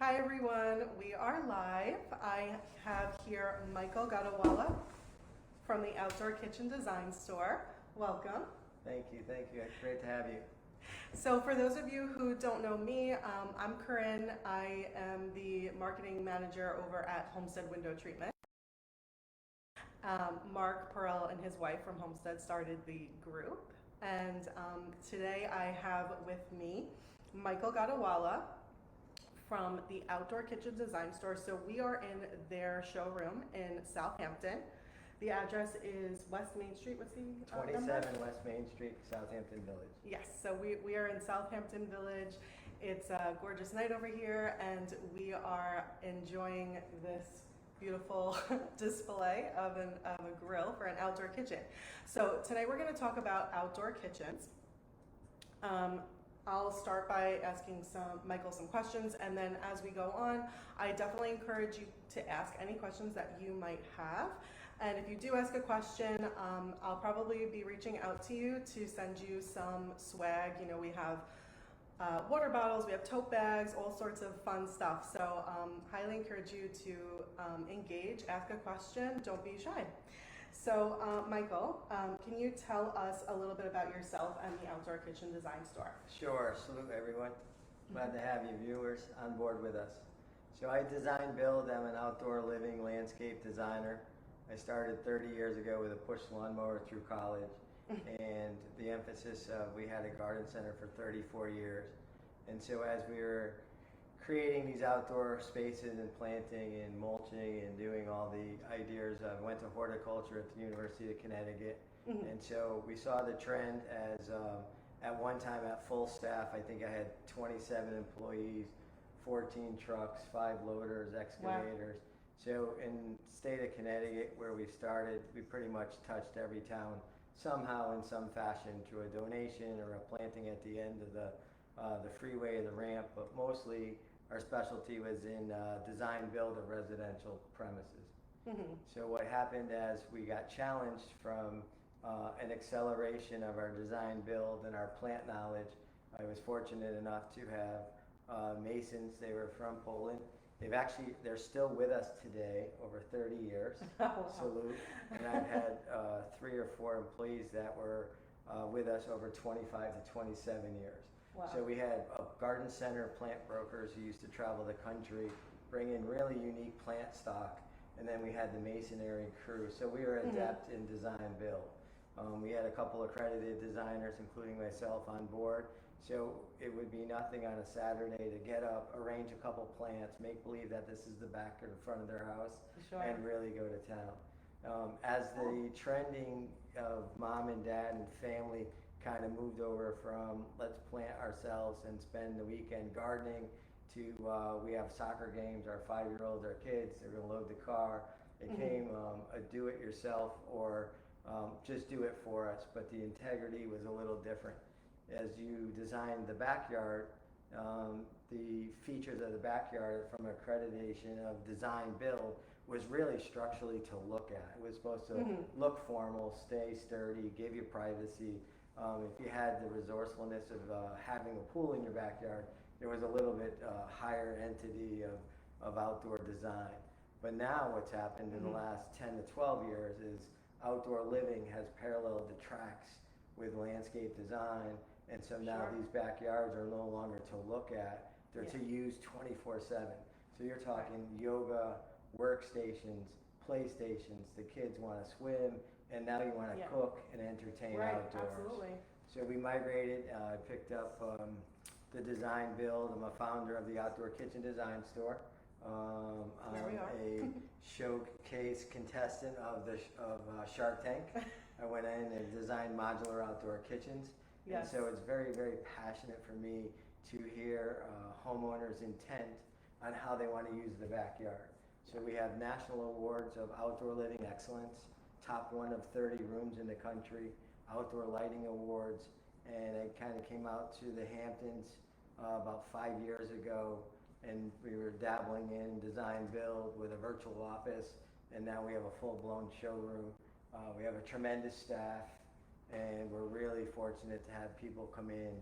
Hi everyone, we are live. I have here Michael Gotowala from the Outdoor Kitchen Design Store. Welcome. Thank you. Great to have you. So for those of you who don't know me, I'm Corinne. I am the marketing manager over at Homestead Window Treatment. Mark Perrell and his wife from Homestead started the group. And today I have with me Michael Gotowala from the Outdoor Kitchen Design Store. So we are in their showroom in Southampton. The address is West Main Street. What's the 27 number? West Main Street, Southampton Village. Yes, so we are in Southampton Village. It's a gorgeous night over here, and we are enjoying this beautiful display of a grill for an outdoor kitchen. So tonight we're going to talk about outdoor kitchens. I'll start by asking Michael some questions, and then as we go on, I definitely encourage you to ask any questions that you might have. And if you do ask a question, I'll probably be reaching out to you to send you some swag. You know, we have water bottles, we have tote bags, all sorts of fun stuff. So highly encourage you to engage, ask a question, don't be shy. So Michael, can you tell us a little bit about yourself and the Outdoor Kitchen Design Store? Sure. Salute everyone. Glad to have you viewers on board with us. So I design, build, I'm an outdoor living landscape designer. I started 30 years ago with a push lawnmower through college. And the emphasis, we had a garden center for 34 years. And so as we were creating these outdoor spaces and planting and mulching and doing all the ideas, I went to horticulture at the University of Connecticut. And so we saw the trend as at one time at full staff, I think I had 27 employees, 14 trucks, 5 loaders, excavators. Wow. So in the state of Connecticut where we started, we pretty much touched every town somehow in some fashion through a donation or a planting at the end of the freeway or the ramp, but mostly our specialty was in design build of residential premises. So what happened as we got challenged from an acceleration of our design build and our plant knowledge, I was fortunate enough to have masons. They were from Poland. They're still with us today, over 30 years. Wow. Salute. And I've had 3 or 4 employees that were with us over 25 to 27 years. Wow. So we had garden center plant brokers who used to travel the country, bring in really unique plant stock, and then we had the masonry crew. So we were adept in design build. We had a couple accredited designers, including myself, on board. So it would be nothing on a Saturday to get up, arrange a couple plants, make believe that this is the back or the front of their house, Sure. and really go to town. As the trending of mom and dad and family kind of moved over from let's plant ourselves and spend the weekend gardening to we have soccer games, our 5-year-olds, our kids, they're going to load the car. It came a do-it-yourself or just do it for us, but the integrity was a little different. As you designed the backyard, the features of the backyard from accreditation of design build was really structurally to look at. It was supposed to look formal, stay sturdy, give you privacy. If you had the resourcefulness of having a pool in your backyard, there was a little bit higher entity of outdoor design. But now what's happened in the last 10 to 12 years is outdoor living has paralleled the tracks with landscape design. And so now these backyards are no longer to look at, they're to use 24/7. So you're talking yoga, workstations, playstations, the kids want to swim, and now you want to cook and entertain outdoors. Absolutely. So we migrated, picked up the design build. I'm a founder of the Outdoor Kitchen Design Store. I'm a showcase contestant of Shark Tank. I went in and designed modular outdoor kitchens. And so it's very, very passionate for me to hear homeowners' intent on how they want to use the backyard. So we have national awards of outdoor living excellence, top 1 of 30 rooms in the country, outdoor lighting awards, and I kind of came out to the Hamptons about 5 years ago, and we were dabbling in design build with a virtual office, and now we have a full-blown showroom. We have a tremendous staff, and we're really fortunate to have people come in,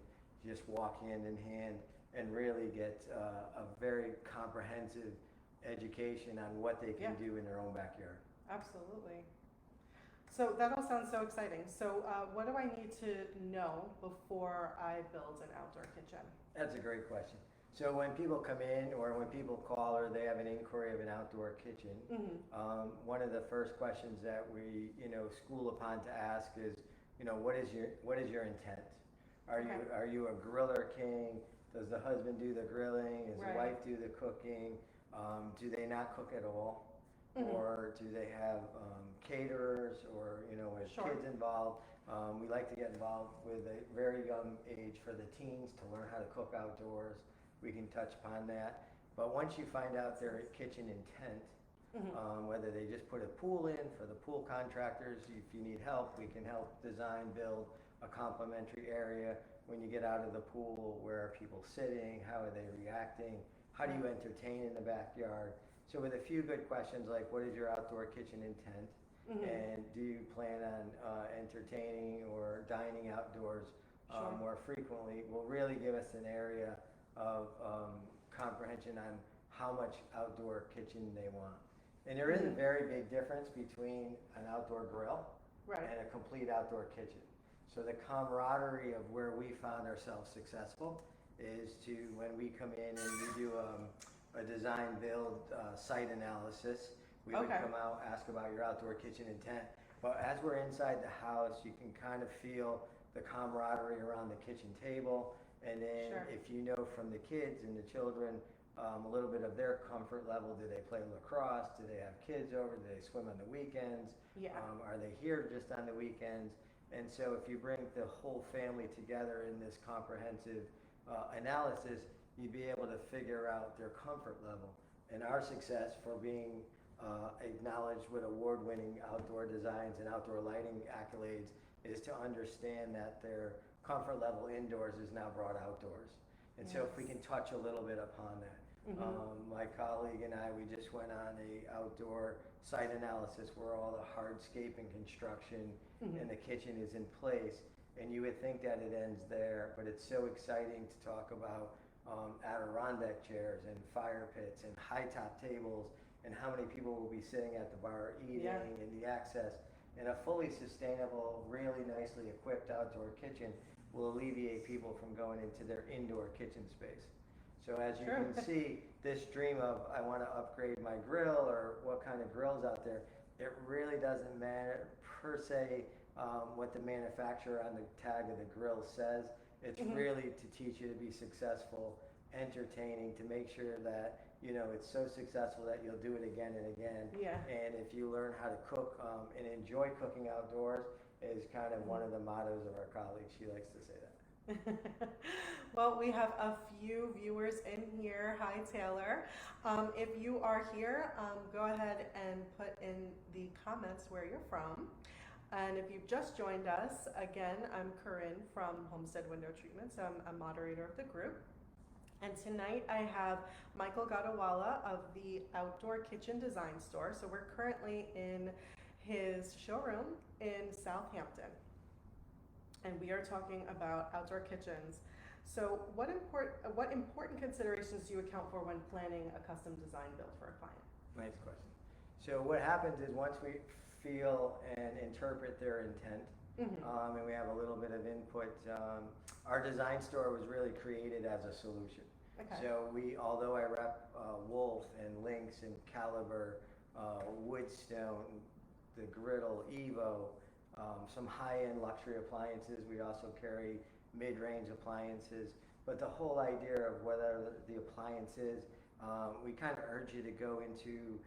just walk hand in hand and really get a very comprehensive education on what they can do in their own backyard. Absolutely. So that all sounds so exciting. So what do I need to know before I build an outdoor kitchen? That's a great question. So when people come in or when people call or they have an inquiry of an outdoor kitchen, one of the first questions that we, school upon to ask is, what is your intent? Are you a griller king? Does the husband do the grilling? Does the wife do the cooking? Do they not cook at all? Or do they have caterers or, is kids involved? We like to get involved with a very young age for the teens to learn how to cook outdoors. We can touch upon that. But once you find out their kitchen intent, whether they just put a pool in for the pool contractors, if you need help, we can help design, build a complimentary area. When you get out of the pool, where are people sitting? How are they reacting? How do you entertain in the backyard? So with a few good questions like what is your outdoor kitchen intent? And do you plan on entertaining or dining outdoors more frequently, will really give us an area of comprehension on how much outdoor kitchen they want. And there is a very big difference between an outdoor grill and a complete outdoor kitchen. So the camaraderie of where we found ourselves successful is to, when we come in and we do a design build site analysis, we would come out, ask about your outdoor kitchen intent. But as we're inside the house, you can kind of feel the camaraderie around the kitchen table. And then if you know from the kids and the children a little bit of their comfort level, do they play lacrosse? Do they have kids over? Do they swim on the weekends? Are they here just on the weekends? And so if you bring the whole family together in this comprehensive analysis, you'd be able to figure out their comfort level. And our success for being acknowledged with award-winning outdoor designs and outdoor lighting accolades is to understand that their comfort level indoors is now brought outdoors. And so if we can touch a little bit upon that. My colleague and I, we just went on a outdoor site analysis where all the hardscape and construction and the kitchen is in place. And you would think that it ends there, but it's so exciting to talk about Adirondack chairs and fire pits and high top tables and how many people will be sitting at the bar eating and the access. And a fully sustainable, really nicely equipped outdoor kitchen will alleviate people from going into their indoor kitchen space. So as you can see, this dream of I want to upgrade my grill or what kind of grill's out there, it really doesn't matter per se what the manufacturer on the tag of the grill says. It's really to teach you to be successful, entertaining, to make sure that it's so successful that you'll do it again and again. And if you learn how to cook and enjoy cooking outdoors, is kind of one of the mottos of our colleagues. She likes to say that. Well, we have a few viewers in here. Hi, Taylor. If you are here, go ahead and put in the comments where you're from. And if you've just joined us, again, I'm Corinne from Homestead Window Treatments. I'm a moderator of the group. And tonight I have Michael Gotowala of the Outdoor Kitchen Design Store. So we're currently in his showroom in Southampton. And we are talking about outdoor kitchens. So what important considerations do you account for when planning a custom design build for a client? Nice question. So what happens is once we feel and interpret their intent, and we have a little bit of input, our design store was really created as a solution. So although I rep Wolf and Lynx and Caliber, Woodstone, the Griddle, Evo, some high-end luxury appliances. We also carry mid-range appliances. But the whole idea of whether the appliance is, we kind of urge you to go into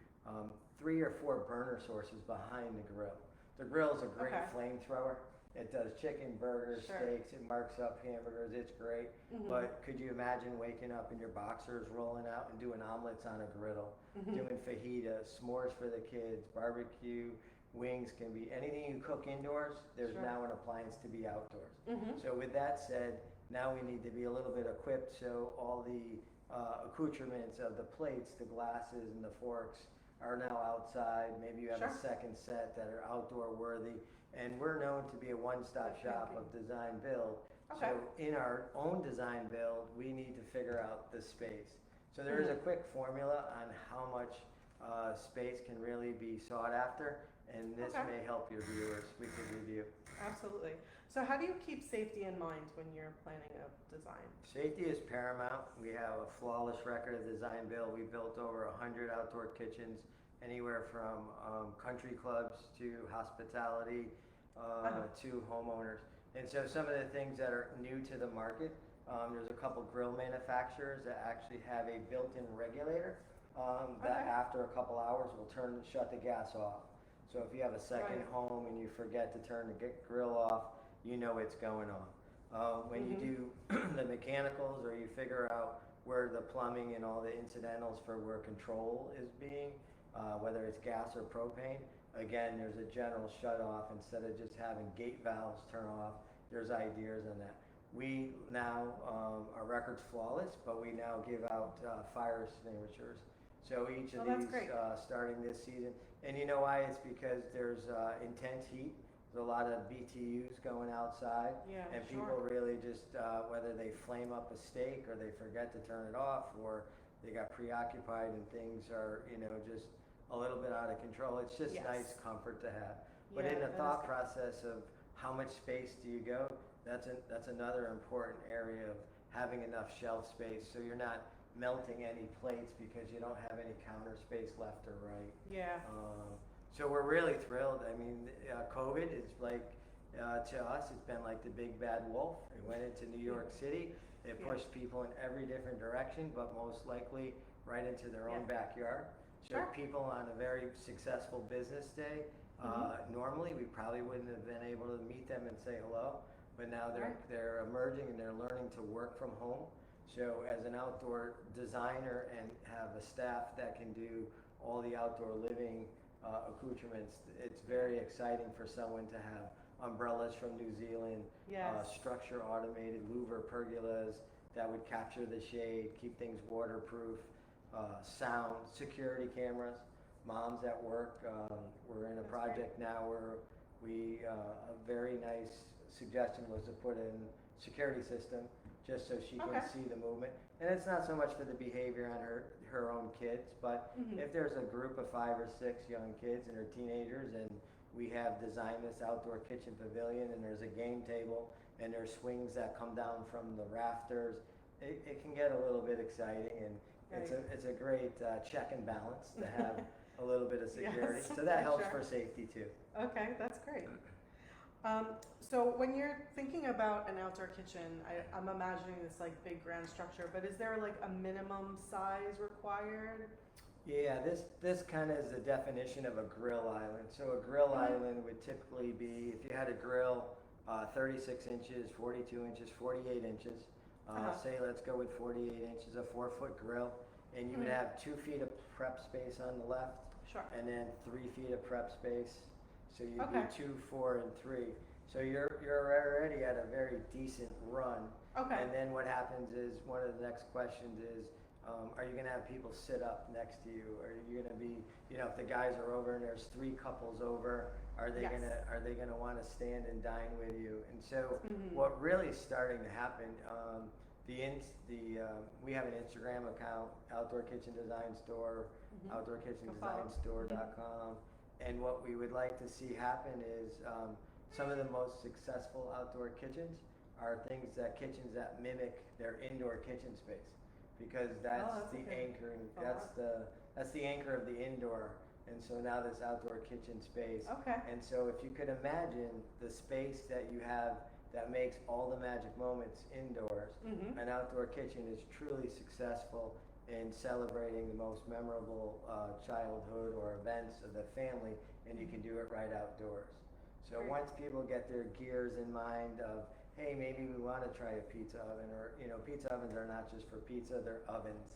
3 or 4 burner sources behind the grill. The grill is a great flamethrower. It does chicken, burgers, steaks, it marks up hamburgers, it's great. But could you imagine waking up in your boxers, rolling out and doing omelets on a griddle, doing fajitas, s'mores for the kids, barbecue, wings, can be anything you cook indoors, there's now an appliance to be outdoors. So with that said, now we need to be a little bit equipped so all the accoutrements of the plates, the glasses, and the forks are now outside. Maybe you have a second set that are outdoor worthy. And we're known to be a one-stop shop of design build. Okay. So in our own design build, we need to figure out the space. So there is a quick formula on how much space can really be sought after, and this Okay. may help your viewers. We could review. Absolutely. So how do you keep safety in mind when you're planning a design? Safety is paramount. We have a flawless record of design build. We built over 100 outdoor kitchens, anywhere from country clubs to hospitality to homeowners. And so some of the things that are new to the market, there's a couple grill manufacturers that actually have a built-in regulator that after a couple hours will shut the gas off. So if you have a second home and you forget to turn the grill off, you know it's going on. When you do the mechanicals, or you figure out where the plumbing and all the incidentals for where control is being, whether it's gas or propane, again, there's a general shut off. Instead of just having gate valves turn off, there's ideas on that. We now, our record's flawless, but we now give out fire extinguishers. So each of these, starting this season, and you know why? It's because there's intense heat. There's a lot of BTUs going outside, and people really just, whether they flame up a steak or they forget to turn it off, or they got preoccupied and things are, just a little bit out of control. It's just nice comfort to have. But in the thought process of how much space do you go, that's another important area of having enough shelf space so you're not melting any plates because you don't have any counter space left or right. So we're really thrilled. I mean, COVID is like, to us, it's been like the big bad wolf. It went into New York City. It pushed people in every different direction, but most likely right into their own backyard. So people on a very successful business day, normally we probably wouldn't have been able to meet them and say hello, but now they're emerging and they're learning to work from home. So as an outdoor designer and have a staff that can do all the outdoor living accoutrements, it's very exciting for someone to have umbrellas from New Zealand, structure automated louver pergolas that would capture the shade, keep things waterproof, sound, security cameras, moms at work. We're in a project now where a very nice suggestion was to put in security system just so she can see the movement. And it's not so much for the behavior on her own kids, but if there's a group of 5 or 6 young kids and they're teenagers, and we have designed this outdoor kitchen pavilion, and there's a game table, and there's swings that come down from the rafters, it can get a little bit exciting, and it's a great check and balance to have a little bit of security. So that helps for safety too. Okay, that's great. So when you're thinking about an outdoor kitchen, I'm imagining this like big grand structure, but is there like a minimum size required? Yeah, this kind of is the definition of a grill island. So a grill island would typically be, if you had a grill 36 inches, 42 inches, 48 inches, say let's go with 48 inches, a 4-foot grill, and you would have 2 feet of prep space on the left, and then 3 feet of prep space. So you do 2, 4, and 3. So you're already at a very decent run. And then what happens is, one of the next questions is, are you going to have people sit up next to you? Are you going to be, if the guys are over and there's 3 couples over, are they going to want to stand and dine with you? And so what really is starting to happen, we have an Instagram account, Outdoor Kitchen Design Store, outdoorkitchendesignstore.com. And what we would like to see happen is some of the most successful outdoor kitchens are kitchens that mimic their indoor kitchen space, because that's the anchor, and that's the anchor of the indoor. And so now this outdoor kitchen space. And so if you could imagine the space that you have that makes all the magic moments indoors, an outdoor kitchen is truly successful in celebrating the most memorable childhood or events of the family, and you can do it right outdoors. So once people get their gears in mind of, hey, maybe we want to try a pizza oven, or pizza ovens are not just for pizza, they're ovens,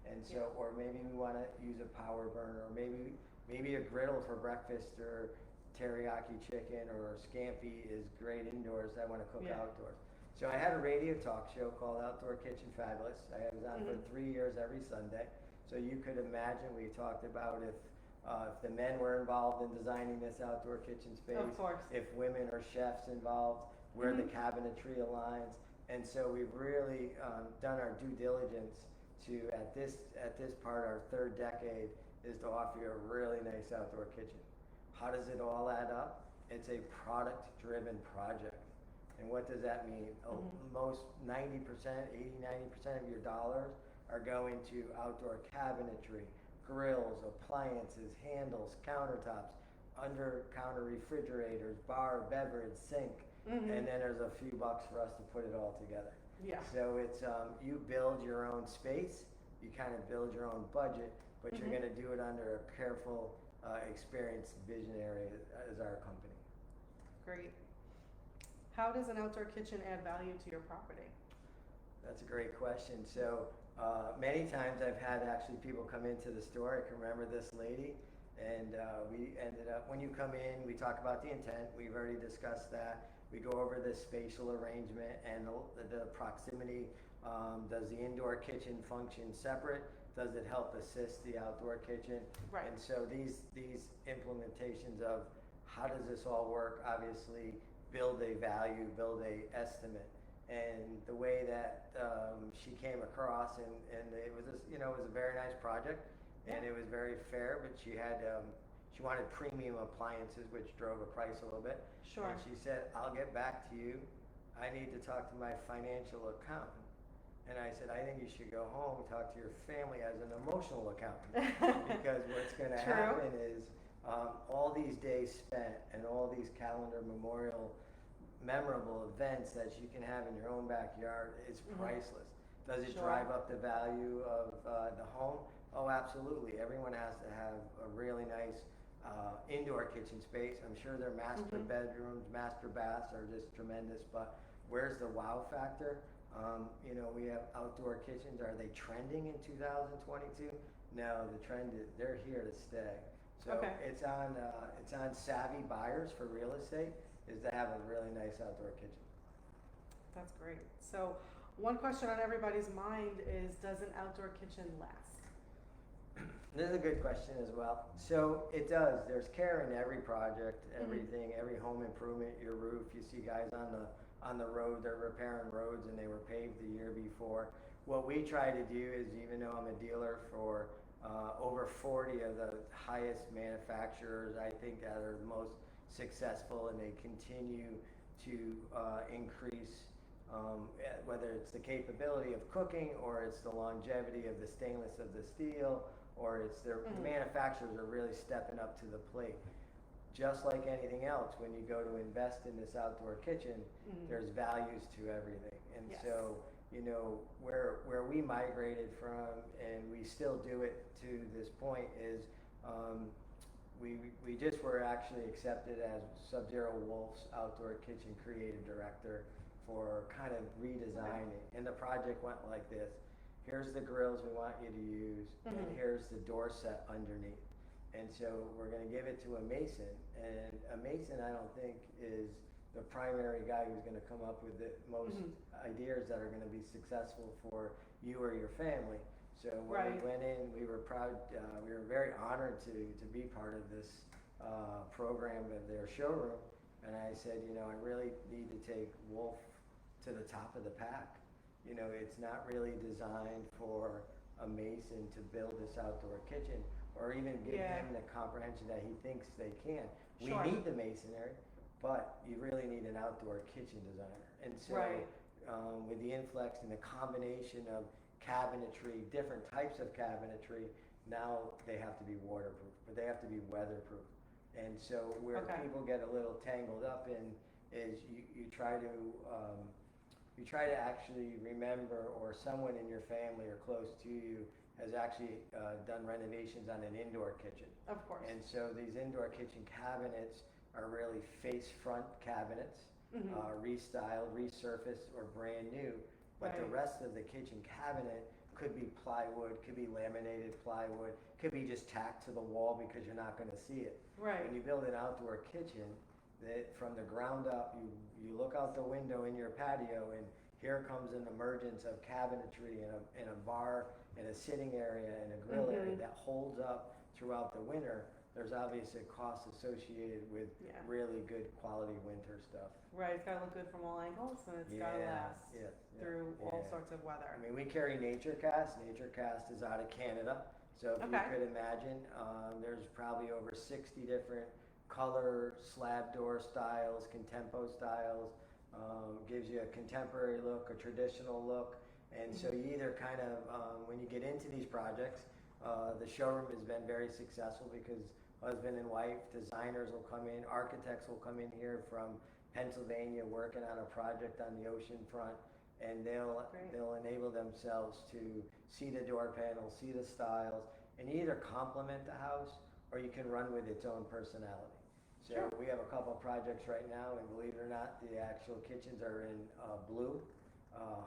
and so or maybe we want to use a power burner, or maybe a griddle for breakfast, or teriyaki chicken or scampi is great indoors. I want to cook outdoors. So I had a radio talk show called Outdoor Kitchen Fabulous. I was on for 3 years every Sunday. So you could imagine, we talked about if the men were involved in designing this outdoor kitchen space, Of course. if women or chefs involved, where the cabinetry aligns. And so we've really done our due diligence to, at this part, our third decade, is to offer you a really nice outdoor kitchen. How does it all add up? It's a product-driven project. And what does that mean? Most 90%, 80-90% of your dollars are going to outdoor cabinetry, grills, appliances, handles, countertops, under-counter refrigerators, bar, beverage, sink, and then there's a few bucks for us to put it all together. Yeah. So it's you build your own space, you kind of build your own budget, but you're going to do it under a careful, experienced visionary as our company. Great. How does an outdoor kitchen add value to your property? That's a great question. So many times I've had actually people come into the store. I can remember this lady, and we ended up, when you come in, we talk about the intent. We've already discussed that. We go over the spatial arrangement and the proximity. Does the indoor kitchen function separate? Does it help assist the outdoor kitchen? Right. And so these implementations of how does this all work, obviously build a value, build a estimate. And the way that she came across, and it was it was a very nice project, and it was very fair, but she had she wanted premium appliances, which drove the price a little bit. Sure. And she said, I'll get back to you. I need to talk to my financial accountant. And I said, I think you should go home and talk to your family as an emotional accountant. Because what's going to happen is all these days spent and all these calendar memorable events that you can have in your own backyard is priceless. Does it drive up the value of the home? Oh, absolutely. Everyone has to have a really nice indoor kitchen space. I'm sure their master bedrooms, master baths are just tremendous, but where's the wow factor? We have outdoor kitchens. Are they trending in 2022? No, the trend is they're here to stay. So it's on savvy buyers for real estate is to have a really nice outdoor kitchen. That's great. So one question on everybody's mind is, does an outdoor kitchen last? This is a good question as well. So it does. There's care in every project, everything, every home improvement, your roof. You see guys on the road, they're repairing roads and they were paved the year before. What we try to do is, even though I'm a dealer for over 40 of the highest manufacturers, I think that are the most successful, and they continue to increase whether it's the capability of cooking, or it's the longevity of the stainless of the steel, or it's the manufacturers are really stepping up to the plate. Just like anything else, when you go to invest in this outdoor kitchen, there's values to everything. And so, where we migrated from, and we still do it to this point, is we just were actually accepted as Sub-Zero Wolf's outdoor kitchen creative director for kind of redesigning. And the project went like this. Here's the grills we want you to use, and here's the door set underneath. And so we're going to give it to a mason, and a mason I don't think is the primary guy who's going to come up with the most ideas that are going to be successful for you or your family. So when we went in, we were proud, we were very honored to be part of this program of their showroom. And I said, I really need to take Wolf to the top of the pack. It's not really designed for a mason to build this outdoor kitchen, or even give him the comprehension that he thinks they can. We need the masonry, but you really need an outdoor kitchen designer. And so with the influx and the combination of cabinetry, different types of cabinetry, now they have to be waterproof, but they have to be weatherproof. And so where people get a little tangled up in is you try to actually remember, or someone in your family or close to you has actually done renovations on an indoor kitchen. Of course. And so these indoor kitchen cabinets are really face front cabinets, restyled, resurfaced, or brand new. But the rest of the kitchen cabinet could be plywood, could be laminated plywood, could be just tacked to the wall because you're not going to see it. Right. When you build an outdoor kitchen, that from the ground up, you look out the window in your patio, and here comes an emergence of cabinetry and a bar and a sitting area and a grill area that holds up throughout the winter. there's obviously a cost associated with Yeah. really good quality winter stuff. Right, it's gotta look good from all angles, and it's gotta last through all sorts of weather. I mean, we carry Nature Cast. Nature Cast is out of Canada. So if you Okay. could imagine, there's probably over 60 different color slab door styles, contempo styles. Gives you a contemporary look, a traditional look. And so you either kind of, when you get into these projects, the showroom has been very successful because husband and wife, designers will come in, architects will come in here from Pennsylvania working on a project on the ocean front, and they'll enable themselves to see the door panels, see the styles, and either complement the house or you can run with its own personality. So Sure. we have a couple projects right now, and believe it or not, the actual kitchens are in blue,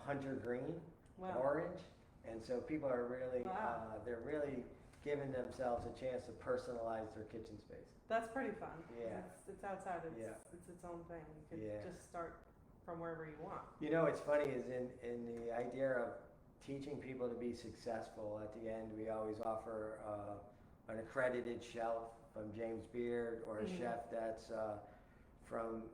hunter green, Wow. orange, and so people are really, Wow. they're really giving themselves a chance to personalize their kitchen space. That's pretty fun. Yeah. It's outside, Yeah. it's its own thing. You could Yeah. just start from wherever you want. You know, what's funny is in the idea of teaching people to be successful, at the end we always offer an accredited chef from James Beard or a Mhm. chef that's from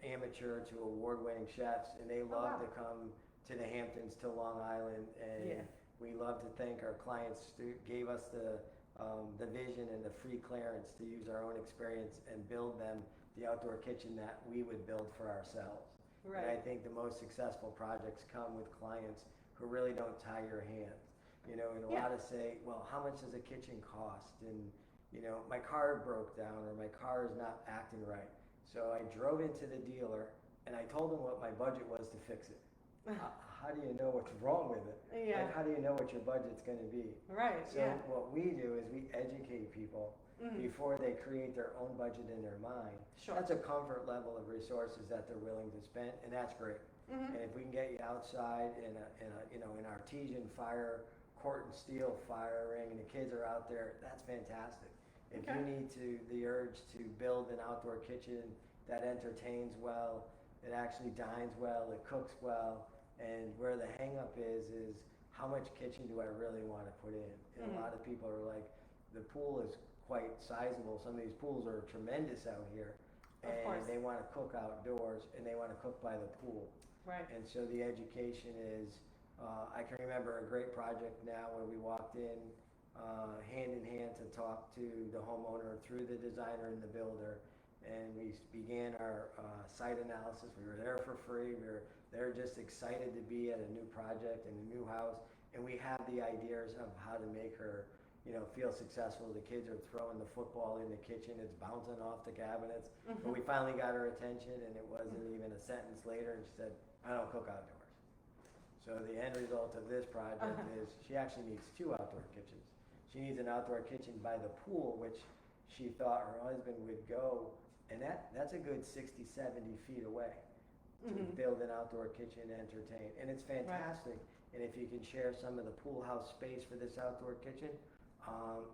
amateur to award-winning chefs, and they love wow. to come to the Hamptons, to Long Island, and Yeah. we love to thank our clients who gave us the vision and the free clearance to use our own experience and build them the outdoor kitchen that we would build for ourselves. And I Right. think the most successful projects come with clients who really don't tie your hands. You know, and a Yeah. lot of say, well, how much does a kitchen cost? And, you know, my car broke down or my car is not acting right. So I drove into the dealer and I told him what my budget was to fix it. How do you know what's wrong with it? Yeah. And how do you know what your budget's going to be? Right. So Yeah. what we do is we educate people Mhm. before they create their own budget in their mind. Sure. That's a comfort level of resources that they're willing to spend, and that's great. Mhm. And if we can get you outside in an artesian fire, Corten steel firing, and the kids are out there, that's fantastic. If Okay. you need the urge to build an outdoor kitchen that entertains well, it actually dines well, it cooks well, and where the hang up is how much kitchen do I really want to put in? And Mhm. a lot of people are like, the pool is quite sizable. Some of these pools are tremendous out here. Of course. And they want to cook outdoors and they want to cook by the pool. Right. And so the education is, I can remember a great project now where we walked in hand in hand to talk to the homeowner through the designer and the builder. And we began our site analysis. We were there for free. They were just excited to be at a new project and a new house. And we have the ideas of how to make her, you know, feel successful. The kids are throwing the football in the kitchen. It's bouncing off the cabinets. Mhm. But we finally got her attention, and it wasn't even a sentence later, and she said, I don't cook outdoors. So the end result of this project is she actually needs 2 outdoor kitchens. She needs an outdoor kitchen by the pool, which she thought her husband would go, and that's a good 60, 70 feet away to Mhm. build an outdoor kitchen and entertain. And it's fantastic. And if you can share some of the pool house space for this outdoor kitchen,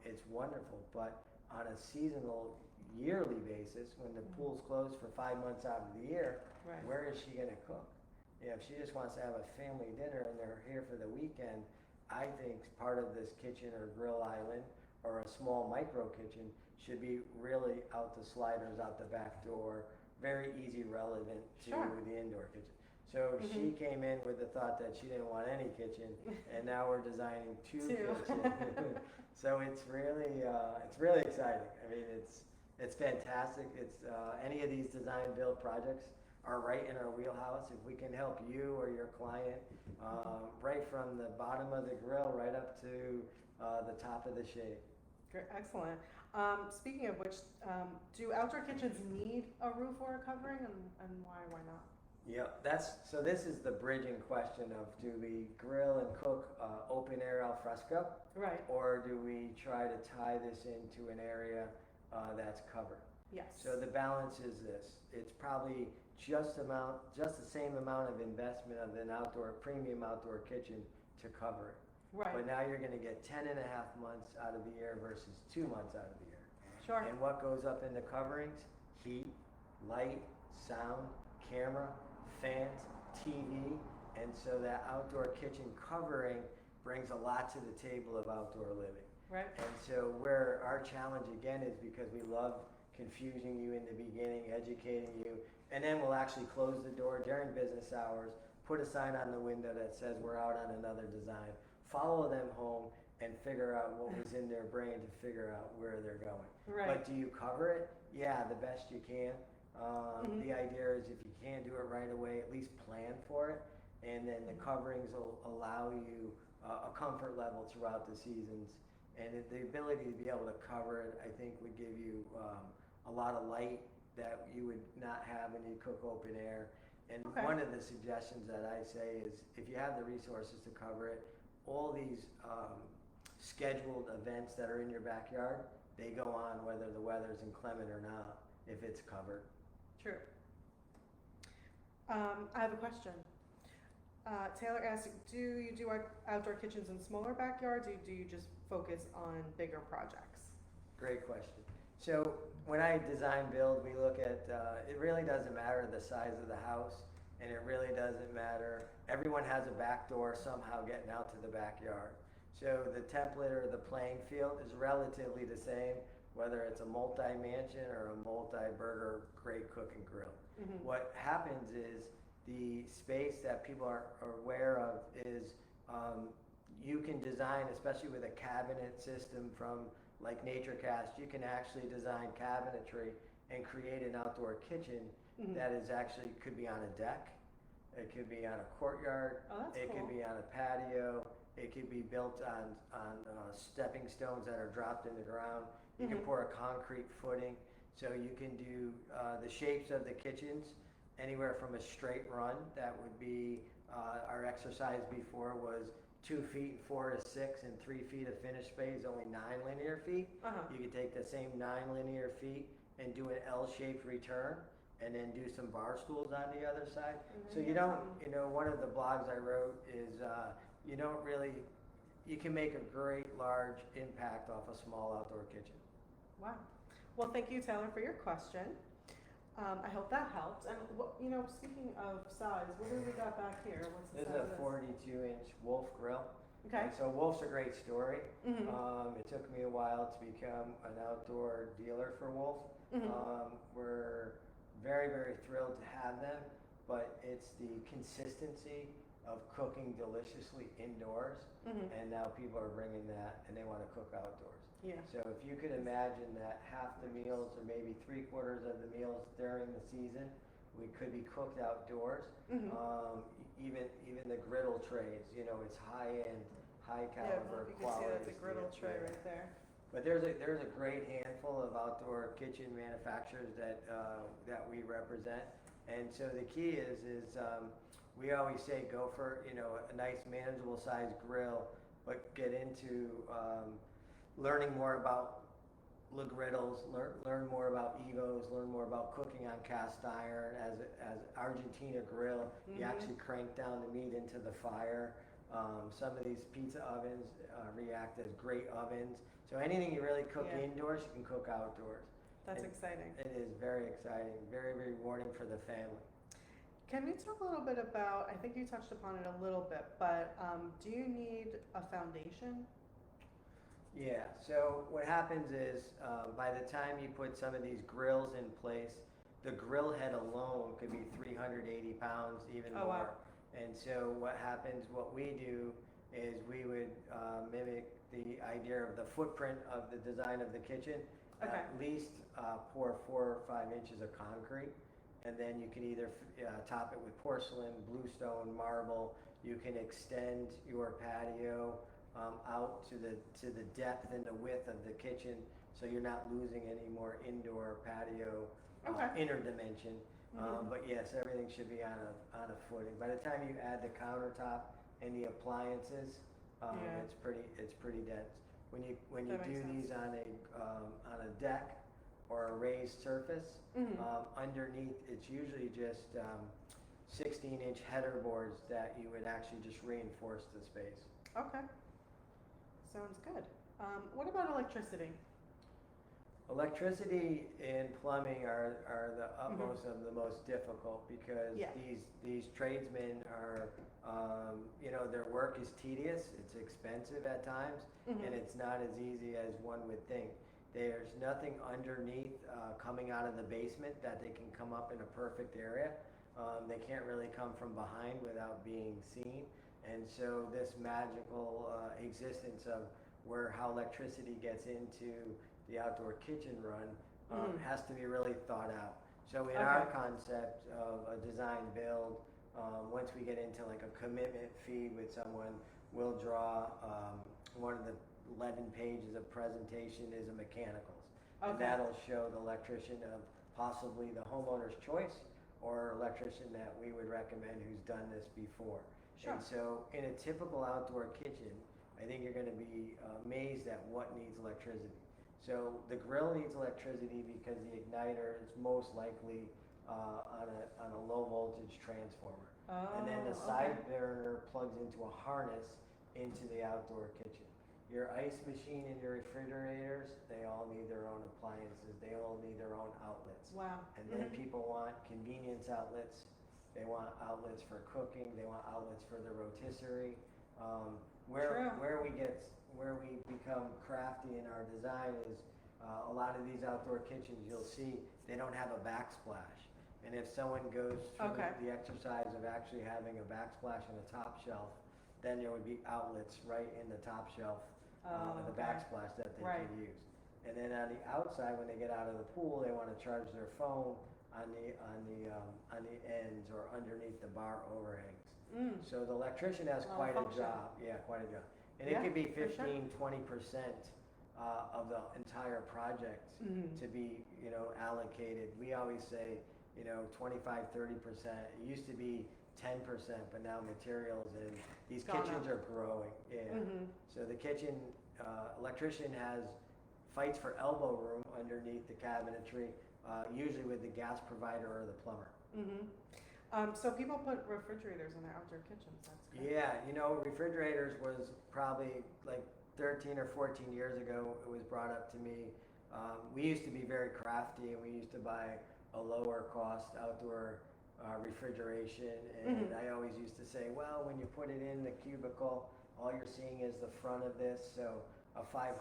it's wonderful. But on a seasonal, yearly basis, when the pool's closed for 5 months out of the year, Right. where is she going to cook? You know, if she just wants to have a family dinner and they're here for the weekend, I think part of this kitchen or grill island or a small micro kitchen should be really out the sliders, out the back door, very easy relevant to Sure. the indoor kitchen. So she came in with the thought that she didn't want any kitchen, and now we're designing 2 Two. kitchens. So it's really exciting. I mean, it's fantastic. It's any of these design build projects are right in our wheelhouse. If we can help you or your client, right from the bottom of the grill right up to the top of the shade. Great. Excellent. Speaking of which, do outdoor kitchens need a roof or a covering, and why not? Yeah, so this is the bridging question of, do we grill and cook open air al fresco, Right. or do we try to tie this into an area that's covered? Yes. So the balance is this: it's probably just the same amount of investment of an premium outdoor kitchen to cover it. Right. But now you're going to get 10 and a half months out of the year versus 2 months out of the year. Sure. And what goes up in the coverings? Heat, light, sound, camera, fans, TV, and so that outdoor kitchen covering brings a lot to the table of outdoor living. Right. And so where our challenge again is because we love confusing you in the beginning, educating you, and then we'll actually close the door during business hours, put a sign on the window that says we're out on another design, follow them home and figure out what was in their brain to figure out where they're going. Right. But do you cover it? Yeah, the best you can. The idea is if you can't do it right away, at least plan for it, and then the coverings will allow you a comfort level throughout the seasons, and the ability to be able to cover it, I think, would give you a lot of light that you would not have when you cook open air. And one of the suggestions that I say is if you have the resources to cover it, all these scheduled events that are in your backyard, they go on whether the weather's inclement or not, if it's covered. True. I have a question. Taylor asked, do you do outdoor kitchens in smaller backyards, or do you just focus on bigger projects? Great question. So when I design build, we look at, it really doesn't matter the size of the house, and it really doesn't matter. Everyone has a back door somehow getting out to the backyard. So the template or the playing field is relatively the same, whether it's a multi-mansion or a multi-burger great cook and grill. What happens is the space that people are aware of is you can design, especially with a cabinet system from like NatureCast, you can actually design cabinetry and create an outdoor kitchen that is actually, could be on a deck, it could be on a courtyard, it could be on a patio, it could be built on stepping stones that are dropped in the ground. You can pour a concrete footing, so you can do the shapes of the kitchens anywhere from a straight run, that would be, our exercise before was 2 feet, 4 to 6, and 3 feet of finished space, only 9 linear feet. You could take the same 9 linear feet and do an L-shaped return, and then do some bar stools on the other side. So you don't, you know, one of the blogs I wrote is you don't really, you can make a great large impact off a small outdoor kitchen. Wow. Well, thank you, Taylor, for your question. I hope that helped. And you know, speaking of size, what do we got back here? What's the This is size a of this? 42-inch Wolf grill. Okay. And so Wolf's a great story. It took me a while to become an outdoor dealer for Wolf. We're very, very thrilled to have them, but it's the consistency of cooking deliciously indoors, and now people are bringing that and they want to cook outdoors. Yeah. So if you could imagine that half the meals or maybe 3/4 of the meals during the season we could be cooked outdoors. Even the griddle trays, you know, it's high end, high caliber you can quality. see that's a griddle tray right there. But there's a great handful of outdoor kitchen manufacturers that we represent, and so the key is we always say go for, you know, a nice manageable size grill, but get into learning more about the griddles, learn more about Evos, learn more about cooking on cast iron. As Argentina grill, you actually crank down the meat into the fire. Some of these pizza ovens react as great ovens. So anything you really cook indoors, you can cook outdoors. That's exciting. It is very exciting, very, very rewarding for the family. Can we talk a little bit about, I think you touched upon it a little bit, but do you need a foundation? Yeah, so what happens is by the time you put some of these grills in place, the grill head alone could be 380 pounds, even more. Wow. And so what happens, what we do is we would mimic the idea of the footprint of the design of the kitchen. At least pour 4 or 5 inches of concrete, and then you can either top it with porcelain, bluestone, marble. You can extend your patio out to the depth and the width of the kitchen, so you're not losing any more indoor patio inner dimension. But yes, everything should be on a footing. By the time you add the countertop and the appliances, it's pretty dense. When you do these on a deck or a raised surface, underneath it's usually just 16-inch header boards that you would actually just reinforce the space. Okay. Sounds good. What about electricity? Electricity and plumbing are the utmost of the most difficult because Yeah. these tradesmen are, their work is tedious, it's expensive at times, and it's not as easy as one would think. There's nothing underneath coming out of the basement that they can come up in a perfect area. They can't really come from behind without being seen. And so this magical existence of how electricity gets into the outdoor kitchen run has to be really thought out. So in our concept of a design build, once we get into like a commitment fee with someone, we'll draw one of the 11 pages of presentation is a mechanicals. And that'll show the electrician of possibly the homeowner's choice or electrician that we would recommend who's done this before. Sure. And so in a typical outdoor kitchen, I think you're going to be amazed at what needs electricity. So the grill needs electricity because the igniter is most likely on a low voltage transformer. And then the side burner plugs into a harness into the outdoor kitchen. Your ice machine and your refrigerators, they all need their own appliances. They all need their own outlets. Wow. And then people want convenience outlets. They want outlets for cooking. They want outlets for the rotisserie. Where we become crafty in our design is a lot of these outdoor kitchens. You'll see they don't have a backsplash. And if someone goes through the exercise of actually having a backsplash and a top shelf, then there would be outlets right in the top shelf of the backsplash that they can use. And then on the outside, when they get out of the pool, they want to charge their phone on the ends or underneath the bar overhangs. So the electrician has quite a job. Yeah, quite a job. And it could be 15, 20% of the entire project to be, allocated. We always say, 25, 30%. It used to be 10%, but now materials and these kitchens are growing. Yeah. So the kitchen electrician fights for elbow room underneath the cabinetry, usually with the gas provider or the plumber. So people put refrigerators in their outdoor kitchens. That's great. Yeah, refrigerators was probably like 13 or 14 years ago. It was brought up to me. We used to be very crafty, and we used to buy a lower cost outdoor refrigeration. And I always used to say, well, when you put it in the cubicle, all you're seeing is the front of this. So a $500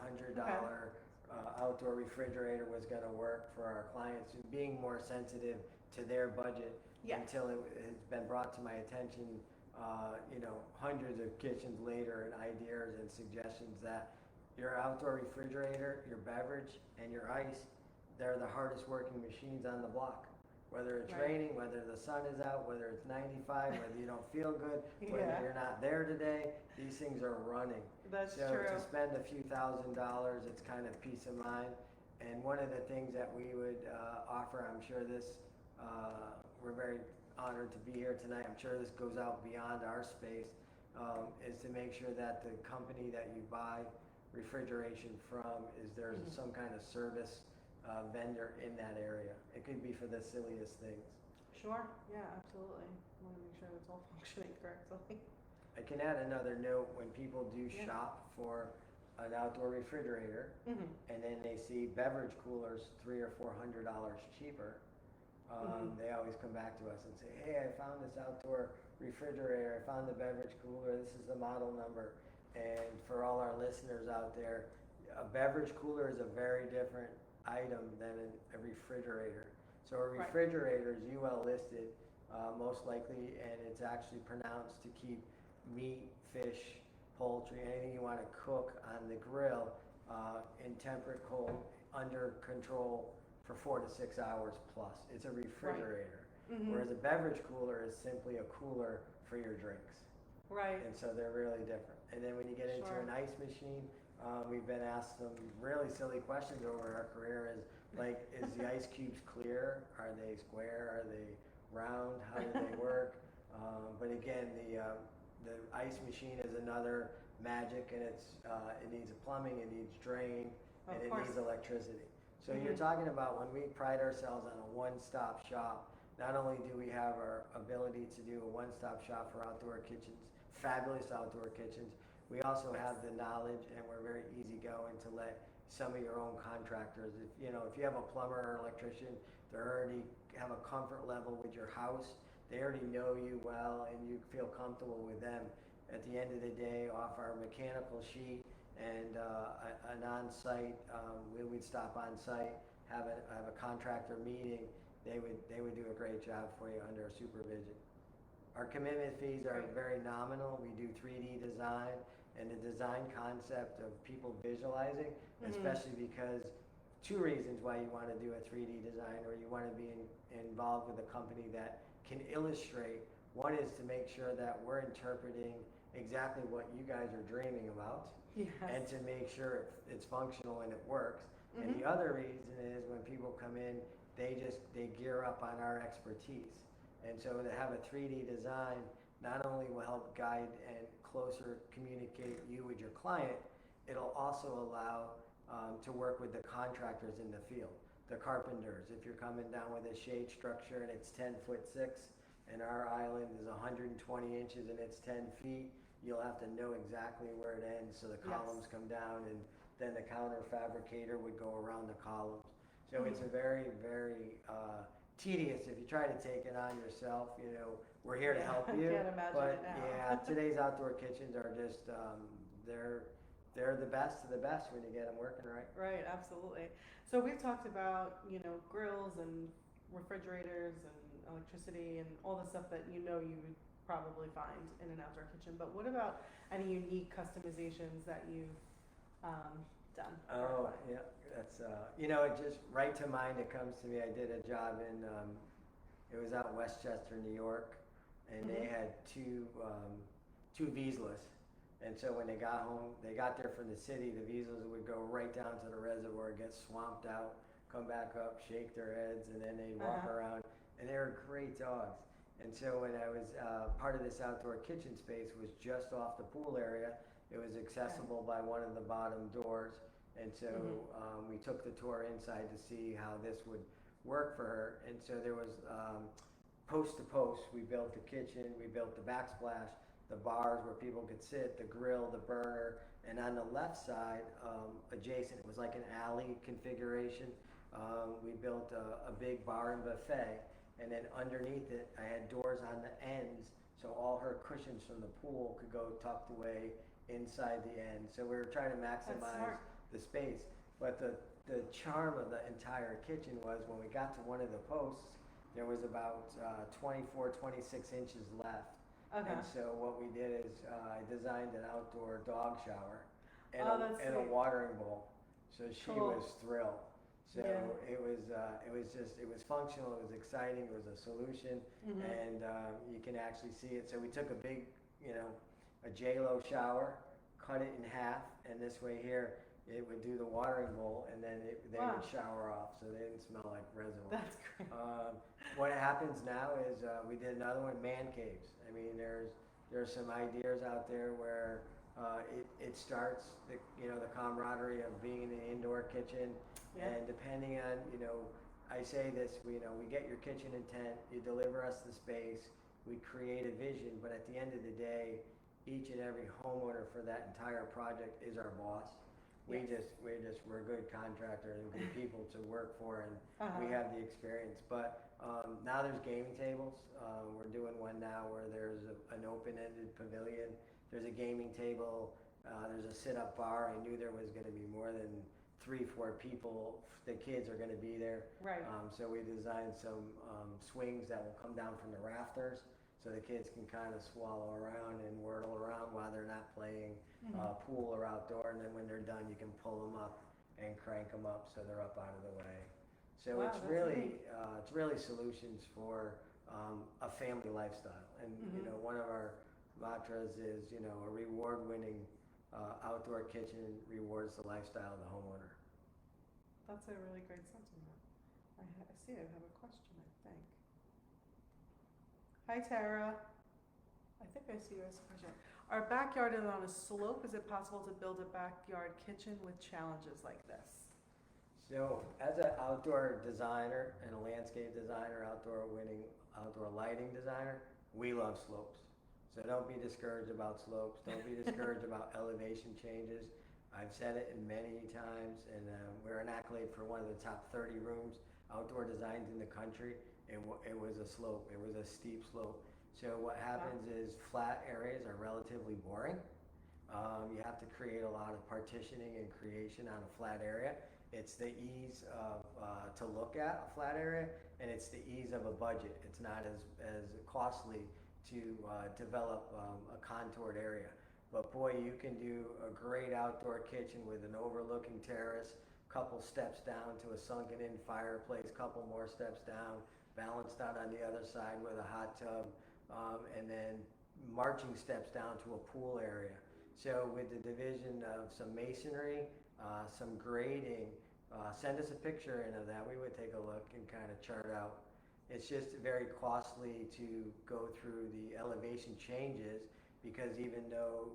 outdoor refrigerator was going to work for our clients, being more sensitive to their budget. Until it has been brought to my attention, hundreds of kitchens later, and ideas and suggestions that your outdoor refrigerator, your beverage, and your ice, they're the hardest working machines on the block. Whether it's raining, whether the sun is out, whether it's 95, whether you don't feel good, whether you're not there today, these things are running. That's so true. To spend a few $1,000s, it's kind of peace of mind. And one of the things that we would offer, I'm sure this, we're very honored to be here tonight. I'm sure this goes out beyond our space, is to make sure that the company that you buy refrigeration from there's some kind of service vendor in that area. It could be for the silliest things. Sure. Yeah, absolutely. I want to make sure it's all functioning correctly. I can add another note. When people do shop for an outdoor refrigerator and then they see beverage coolers $300 or $400 cheaper, they always come back to us and say, hey, I found this outdoor refrigerator, I found the beverage cooler, this is the model number. And for all our listeners out there, a beverage cooler is a very different item than a refrigerator. So a refrigerator is UL listed, most likely, and it's actually pronounced to keep meat, fish, poultry, anything you want to cook on the grill in temperate cold, under control for 4 to 6 hours plus. It's a refrigerator. Whereas a beverage cooler is simply a cooler for your drinks. Right. And so they're really different. And then when you get into an ice machine, we've been asked some really silly questions over our career. Is the ice cubes clear? Are they square? Are they round? How do they work? But again, the ice machine is another magic, and it needs plumbing, it needs drain, and it needs electricity. So you're talking about when we pride ourselves on a one-stop shop. Not only do we have our ability to do a one-stop shop for outdoor kitchens, fabulous outdoor kitchens, we also have the knowledge, and we're very easygoing to let some of your own contractors. If you know, if you have a plumber or electrician, they already have a comfort level with your house. They already know you well, and you feel comfortable with them. At the end of the day, off our mechanical sheet and an on-site, we'd stop on site, have a contractor meeting. They would do a great job for you under supervision. Our commitment fees are very nominal. We do 3D design, and the design concept of people visualizing, especially because two reasons why you want to do a 3D design, or you want to be involved with a company that can illustrate. One is to make sure that we're interpreting exactly what you guys are dreaming about, and to make sure it's functional and it works. And the other reason is when people come in, they gear up on our expertise. And so to have a 3D design not only will help guide and closer communicate you with your client, it'll also allow to work with the contractors in the field, the carpenters. If you're coming down with a shade structure and it's 10'6", and our island is 120 inches and it's 10 feet, you'll have to know exactly where it ends, so the columns come down, and then the counter fabricator would go around the columns. So it's a very, very tedious. If you try to take it on yourself, you know, we're here to help you. I can't imagine but it now. yeah, today's outdoor kitchens are just they're the best of the best when you get them working right. Right, absolutely. So we've talked about, you know, grills and refrigerators and electricity and all the stuff that you know you would probably find in an outdoor kitchen. But what about any unique customizations that you've done? Oh, yeah, that's you know, it just right to mind. It comes to me. I did a job in it was out in Westchester, New York, and they had two Vizslas. And so when they got home, they got there from the city, the Vizslas would go right down to the reservoir, get swamped out, come back up, shake their heads, and then they'd walk around. And they were great dogs. And so when I was part of this outdoor kitchen space was just off the pool area, it was accessible by one of the bottom doors. And so we took the tour inside to see how this would work for her. And so there was post to post, we built the kitchen, we built the backsplash, the bars where people could sit, the grill, the burner, and on the left side, adjacent, it was like an alley configuration. We built a big bar and buffet, and then underneath it, I had doors on the ends, so all her cushions from the pool could go tucked away inside the end. So we were trying to maximize the space. But the charm of the entire kitchen was when we got to one of the posts, there was about 24, 26 inches left. And so what we did is I designed an outdoor dog shower and, a watering bowl. So she was thrilled. So it was functional, it was exciting, it was a solution, and you can actually see it. So we took a big, you know, a J-Lo shower, cut it in half, and this way here, it would do the watering bowl, and then they would shower off, so they didn't smell like reservoir. That's great. What happens now is we did another one, man caves. I mean, there's some ideas out there where it starts the camaraderie of being in an indoor kitchen, and depending on, you know, I say this, we get your kitchen intent, you deliver us the space, we create a vision, but at the end of the day, each and every homeowner for that entire project is our boss. We're a good contractor and good people to work for, and we have the experience. But now there's gaming tables. We're doing one now where there's an open-ended pavilion. There's a gaming table. There's a sit-up bar. I knew there was going to be more than 3-4 people. The kids are going to be there. Right. So we designed some swings that will come down from the rafters, so the kids can kind of swallow around and whirl around while they're not playing pool or outdoor. And then when they're done, you can pull them up and crank them up so they're up out of the way. So it's really solutions for a family lifestyle. And you know, one of our mantras is, you know, a reward-winning outdoor kitchen rewards the lifestyle of the homeowner. That's a really great sentiment. I see I have a question, I think. Hi, Tara. I think I see you as a question. Our backyard is on a slope. Is it possible to build a backyard kitchen with challenges like this? So, as an outdoor designer and a landscape designer, outdoor lighting designer, we love slopes. So don't be discouraged about slopes. Don't be discouraged about elevation changes. I've said it in many times, and we're an accolade for one of the top 30 rooms, outdoor designs in the country. It was a slope, it was a steep slope. So what happens is flat areas are relatively boring. You have to create a lot of partitioning and creation on a flat area. It's the ease of to look at a flat area, and it's the ease of a budget. It's not as costly to develop a contoured area. But boy, you can do a great outdoor kitchen with an overlooking terrace, couple steps down to a sunken in fireplace, couple more steps down, balanced out on the other side with a hot tub, and then marching steps down to a pool area. So with the division of some masonry, some grading, send us a picture in of that. We would take a look and kind of chart out. It's just very costly to go through the elevation changes, because even though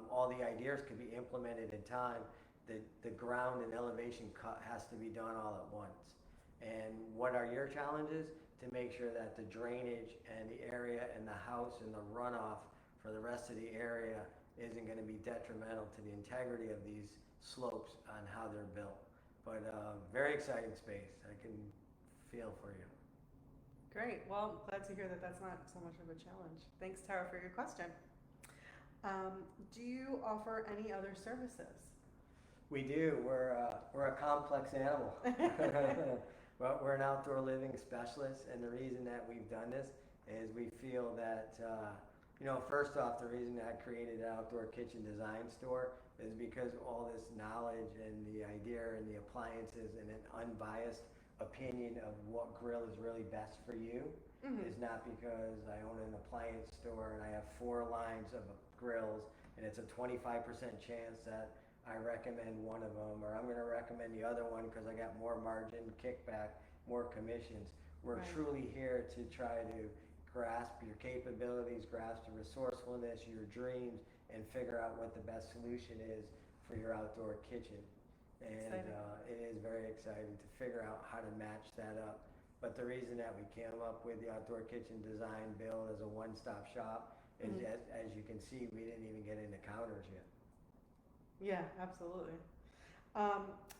all the ideas could be implemented in time, the ground and elevation cut has to be done all at once. And what are your challenges? To make sure that the drainage and the area and the house and the runoff for the rest of the area isn't going to be detrimental to the integrity of these slopes on how they're built. But very exciting space. I can feel for you. Great. Well, glad to hear that that's not so much of a challenge. Thanks, Tara, for your question. Do you offer any other services? We do. We're a complex animal. Well, we're an outdoor living specialist, and the reason that we've done this is we feel that, first off, the reason that I created an outdoor kitchen design store is because all this knowledge and the idea and the appliances and an unbiased opinion of what grill is really best for you is not because I own an appliance store and I have 4 lines of grills and it's a 25% chance that I recommend one of them, or I'm going to recommend the other one because I got more margin, kickback, more commissions. We're truly here to try to grasp your capabilities, grasp the resourcefulness, your dreams, and figure out what the best solution is for your outdoor kitchen. And it is very exciting to figure out how to match that up. But the reason that we came up with the outdoor kitchen design build as a one-stop shop is, as you can see, we didn't even get into counters yet. Yeah, absolutely.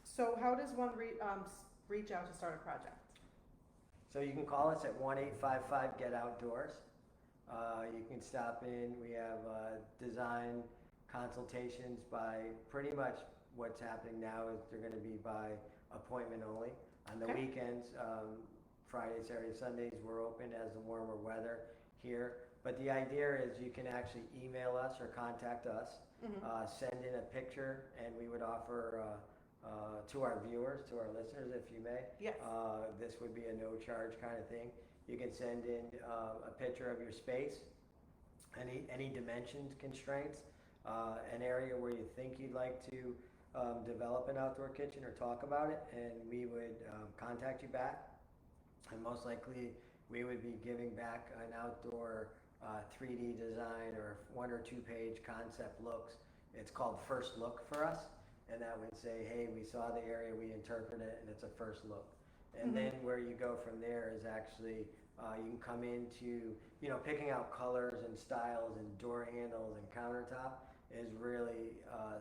So how does one reach out to start a project? So you can call us at 1-855-GET-OUTDOORS. You can stop in. We have design consultations by pretty much what's happening now is they're going to be by appointment only. On the weekends, Friday, Saturday, Sundays, we're open as the warmer weather here. But the idea is you can actually email us or contact us, send in a picture, and we would offer to our viewers, to our listeners, if you may. Yes. This would be a no-charge kind of thing. You can send in a picture of your space, any dimensions constraints, an area where you think you'd like to develop an outdoor kitchen or talk about it, and we would contact you back. And most likely, we would be giving back an outdoor 3D design or 1 or 2 page concept looks. It's called First Look for us, and that would say, hey, we saw the area, we interpret it, and it's a first look. And then where you go from there is actually you can come into picking out colors and styles and door handles and countertop is really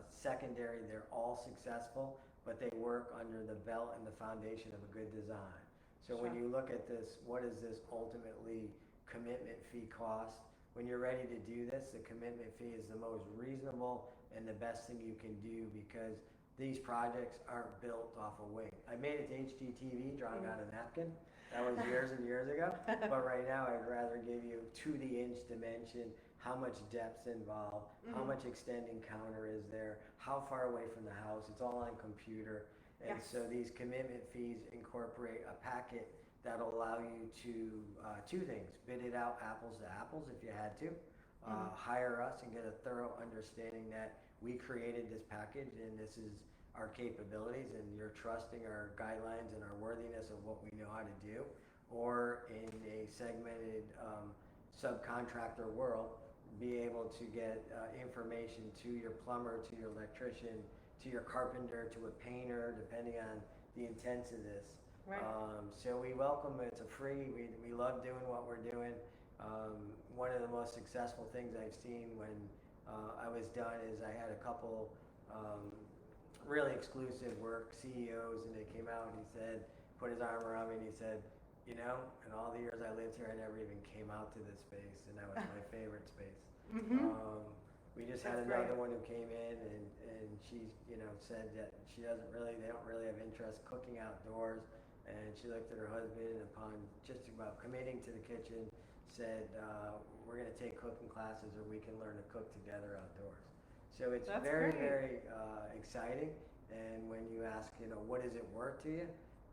secondary. They're all successful, but they work under the belt and the foundation of a good design. So when you look at this, what is this ultimately commitment fee cost? When you're ready to do this, the commitment fee is the most reasonable and the best thing you can do, because these projects aren't built off a wing. I made it to HGTV drawing on a napkin. That was years and years ago. But right now I'd rather give you to the inch dimension, how much depth's involved, how much extending counter is there, how far away from the house. It's all on computer. And so these commitment fees incorporate a packet that'll allow you to, 2 things: bid it out apples to apples if you had to, hire us and get a thorough understanding that we created this package and this is our capabilities and you're trusting our guidelines and our worthiness of what we know how to do. Or in a segmented subcontractor world, be able to get information to your plumber, to your electrician, to your carpenter, to a painter, depending on the intents of this. Right. So we welcome it. It's a free. We love doing what we're doing. One of the most successful things I've seen when I was done is I had a couple really exclusive work CEOs, and they came out and he said, put his arm around me and he said, you know, in all the years I lived here, I never even came out to this space, and that was my favorite space. Mm-hmm. We just had That's another great. one who came in and she, you know, said that they don't really have interest cooking outdoors. And she looked at her husband and upon just about committing to the kitchen, said, we're gonna take cooking classes or we can learn to cook together outdoors. So it's That's very, great. very exciting. And when you ask, you know, what is it worth to you?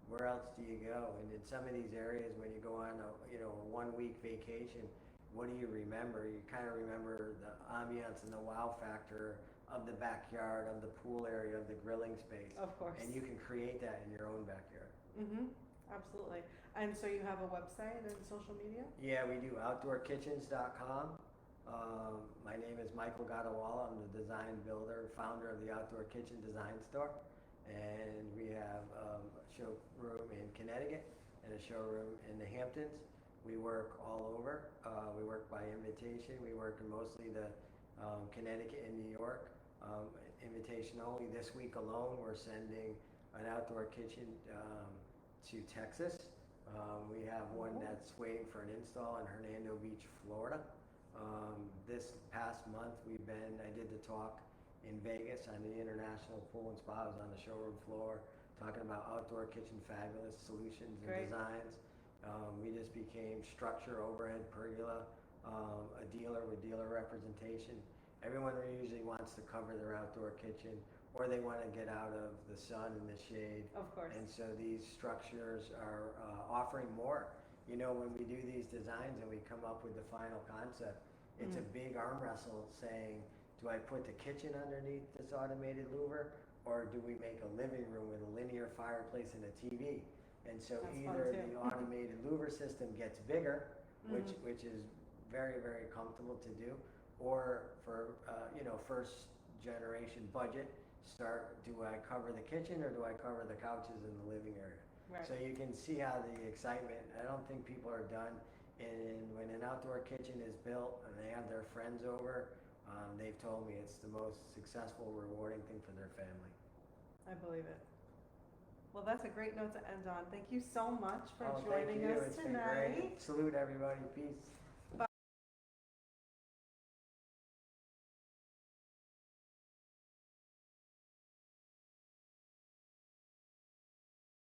Where else do you go? And in some of these areas, when you go on a, you know, a 1 week vacation, what do you remember? You kind of remember the ambiance and the wow factor of the backyard, of the pool area, of the grilling space. Of course. And you can create that in your own backyard. Mm-hmm. Absolutely. And so you have a website and social media? Yeah, we do outdoorkitchens.com. My name is Michael Gotowala. I'm the design builder, founder of the Outdoor Kitchen Design Store. And we have a showroom in Connecticut and a showroom in the Hamptons. We work all over. We work by invitation. We work in mostly the Connecticut and New York. Invitation only. This week alone, we're sending an outdoor kitchen to Texas. We have one that's waiting for an install in Hernando Beach, Florida. This past month, I did the talk in Vegas on the International Pool and Spa. I was on the showroom floor talking about outdoor kitchen fabulous solutions and Great. designs. We just became structure, overhead, pergola, a dealer with dealer representation. Everyone usually wants to cover their outdoor kitchen, or they want to get out of the sun and the shade. Of course. And so these structures are offering more. You know, when we do these designs and we come up with the final concept, it's a big arm wrestle saying, do I put the kitchen underneath this automated louver, or do we make a living room with a linear fireplace and a TV? And so That's fun either too. the automated louver system gets bigger, which is very, very comfortable to do, or for you know, first generation budget, do I cover the kitchen or do I cover the couches in the living area? Right. So you can see how the excitement, I don't think people are done. And when an outdoor kitchen is built and they have their friends over, they've told me it's the most successful, rewarding thing for their family. I believe it. Well, that's a great note to end on. Thank you so much for Oh, joining thank you. us It's tonight. been great. Salute everybody. Peace.